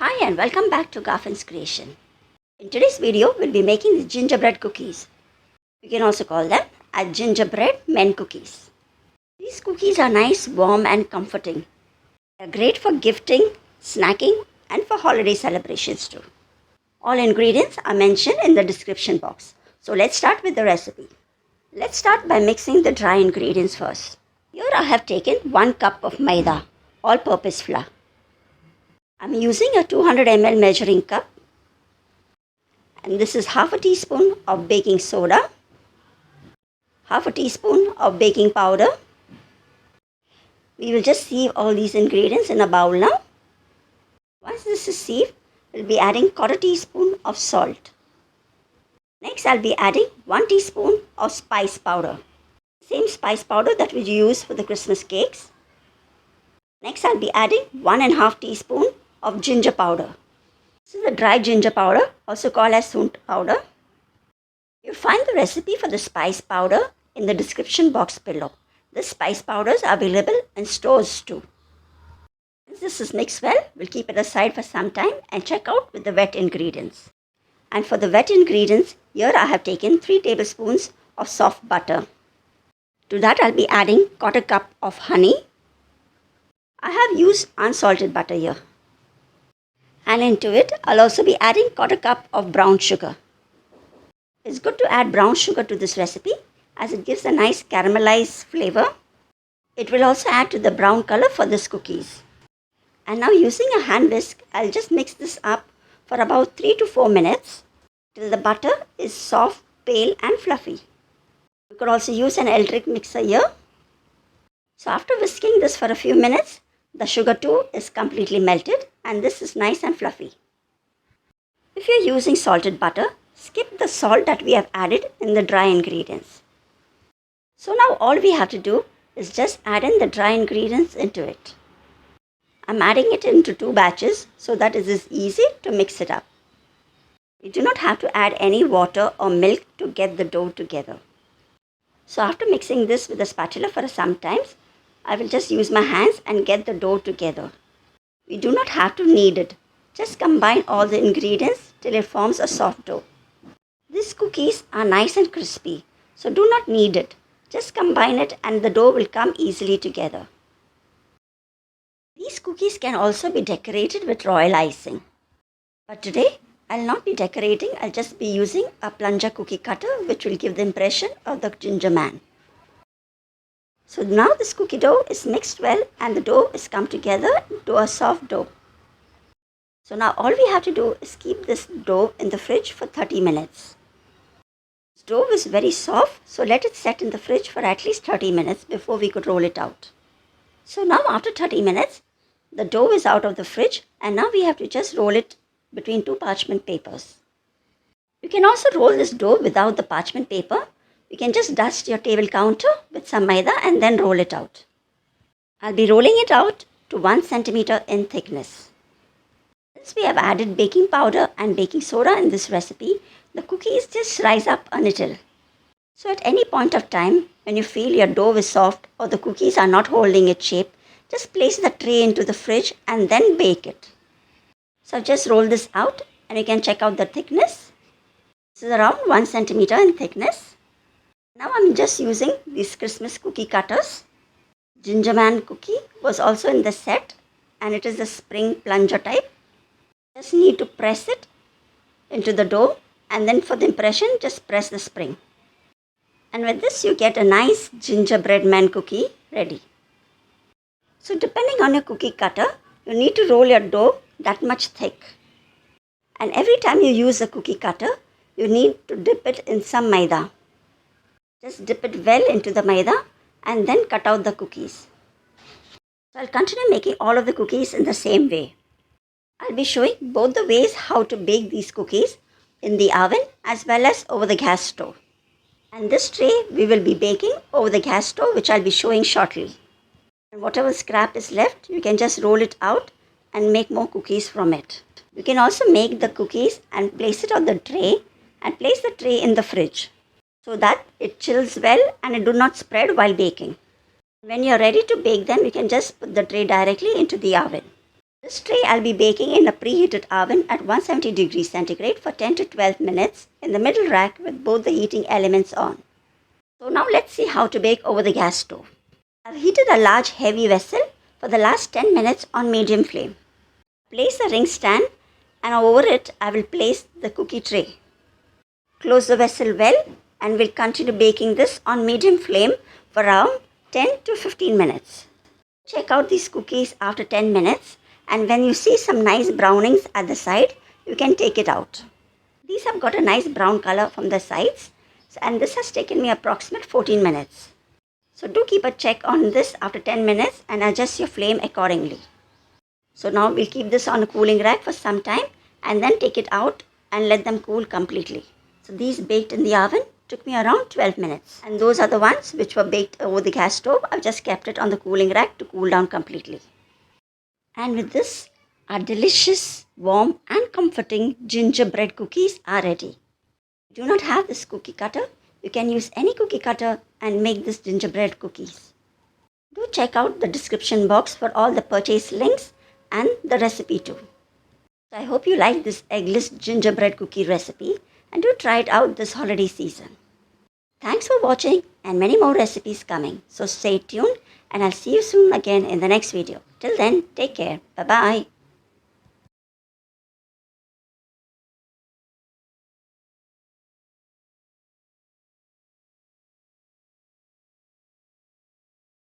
Hi and welcome back to Garfin's Creation. In today's video, we'll be making the gingerbread cookies. You can also call them as gingerbread men cookies. These cookies are nice, warm and comforting. They're great for gifting, snacking and for holiday celebrations too. All ingredients are mentioned in the description box. So let's start with the recipe. Let's start by mixing the dry ingredients first. Here I have taken 1 cup of maida, all-purpose flour. I'm using a 200 ml measuring cup, and this is half a teaspoon of baking soda, half a teaspoon of baking powder. We will just sieve all these ingredients in a bowl now. Once this is sieved, we'll be adding quarter teaspoon of salt. Next, I'll be adding 1 teaspoon of spice powder. Same spice powder that we use for the Christmas cakes. Next, I'll be adding 1.5 teaspoon of ginger powder. This is the dry ginger powder, also called as sunt powder. You'll find the recipe for the spice powder in the description box below. This spice powders are available in stores too. Once this is mixed well, we'll keep it aside for some time and check out with the wet ingredients. And for the wet ingredients, here I have taken 3 tablespoons of soft butter. To that I'll be adding quarter cup of honey. I have used unsalted butter here. And into it, I'll also be adding quarter cup of brown sugar. It's good to add brown sugar to this recipe as it gives a nice caramelized flavor. It will also add to the brown color for this cookies. And now using a hand whisk, I'll just mix this up for about 3 to 4 minutes till the butter is soft, pale and fluffy. You could also use an electric mixer here. So after whisking this for a few minutes, the sugar too is completely melted and this is nice and fluffy. If you're using salted butter, skip the salt that we have added in the dry ingredients. So now all we have to do is just add in the dry ingredients into it. I'm adding it into 2 batches so that it is easy to mix it up. You do not have to add any water or milk to get the dough together. So after mixing this with a spatula for some time, I will just use my hands and get the dough together. We do not have to knead it. Just combine all the ingredients till it forms a soft dough. These cookies are nice and crispy, so do not knead it. Just combine it and the dough will come easily together. These cookies can also be decorated with royal icing. But today, I'll not be decorating, I'll just be using a plunger cookie cutter which will give the impression of the ginger man. So now this cookie dough is mixed well and the dough is come together into a soft dough. So now all we have to do is keep this dough in the fridge for 30 minutes. This dough is very soft, so let it set in the fridge for at least 30 minutes before we could roll it out. So now after 30 minutes, the dough is out of the fridge and now we have to just roll it between 2 parchment papers. You can also roll this dough without the parchment paper. You can just dust your table counter with some maida and then roll it out. I'll be rolling it out to 1 centimeter in thickness. Since we have added baking powder and baking soda in this recipe, the cookies just rise up a little. So at any point of time, when you feel your dough is soft or the cookies are not holding its shape, just place the tray into the fridge and then bake it. So just roll this out and you can check out the thickness. This is around 1 centimeter in thickness. Now I'm just using these Christmas cookie cutters. Gingerman cookie was also in the set and it is the spring plunger type. Just need to press it into the dough and then for the impression just press the spring. And with this you get a nice gingerbread man cookie ready. So depending on your cookie cutter, you need to roll your dough that much thick. And every time you use a cookie cutter, you need to dip it in some maida. Just dip it well into the maida and then cut out the cookies. So I'll continue making all of the cookies in the same way. I'll be showing both the ways how to bake these cookies in the oven as well as over the gas stove. And this tray we will be baking over the gas stove, which I'll be showing shortly. And whatever scrap is left, you can just roll it out and make more cookies from it. You can also make the cookies and place it on the tray and place the tray in the fridge so that it chills well and it do not spread while baking. When you are ready to bake them, you can just put the tray directly into the oven. This tray I'll be baking in a preheated oven at 170 degrees centigrade for 10 to 12 minutes in the middle rack with both the heating elements on. So now let's see how to bake over the gas stove. I've heated a large heavy vessel for the last 10 minutes on medium flame. Place a ring stand and over it I will place the cookie tray. Close the vessel well and we'll continue baking this on medium flame for around 10 to 15 minutes. Check out these cookies after 10 minutes, and when you see some nice brownings at the side, you can take it out. These have got a nice brown color from the sides, and this has taken me approximately 14 minutes. So do keep a check on this after 10 minutes and adjust your flame accordingly. So now we'll keep this on a cooling rack for some time and then take it out and let them cool completely. So these baked in the oven took me around 12 minutes, and those are the ones which were baked over the gas stove. I've just kept it on the cooling rack to cool down completely. And with this, our delicious, warm and comforting gingerbread cookies are ready. If you do not have this cookie cutter, you can use any cookie cutter and make this gingerbread cookies. Do check out the description box for all the purchase links and the recipe too. So I hope you like this eggless gingerbread cookie recipe and do try it out this holiday season. Thanks for watching, and many more recipes coming. So stay tuned and I'll see you soon again in the next video. Till then, take care. Bye-bye.